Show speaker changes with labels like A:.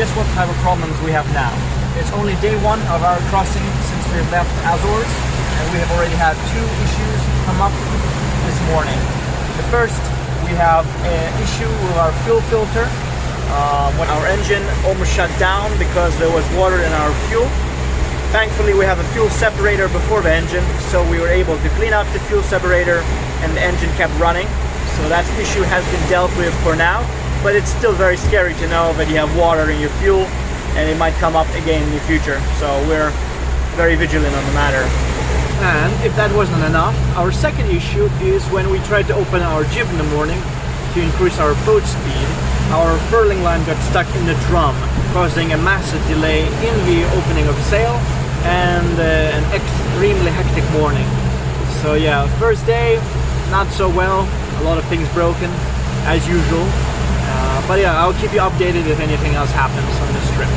A: guess what type of problems we have now. It's only day one of our crossing since we've left Azores, and we have already had 2 issues come up this morning. The first, we have an issue with our fuel filter. When our engine almost shut down because there was water in our fuel. Thankfully we have a fuel separator before the engine, so we were able to clean out the fuel separator and the engine kept running. So that issue has been dealt with for now, but it's still very scary to know that you have water in your fuel and it might come up again in the future. So we're very vigilant on the matter. And if that wasn't enough, our second issue is when we tried to open our jib in the morning to increase our boat speed, our furling line got stuck in the drum, causing a massive delay in the opening of sail and an extremely hectic morning. So yeah, first day, not so well, a lot of things broken, as usual. But yeah, I'll keep you updated if anything else happens on this trip.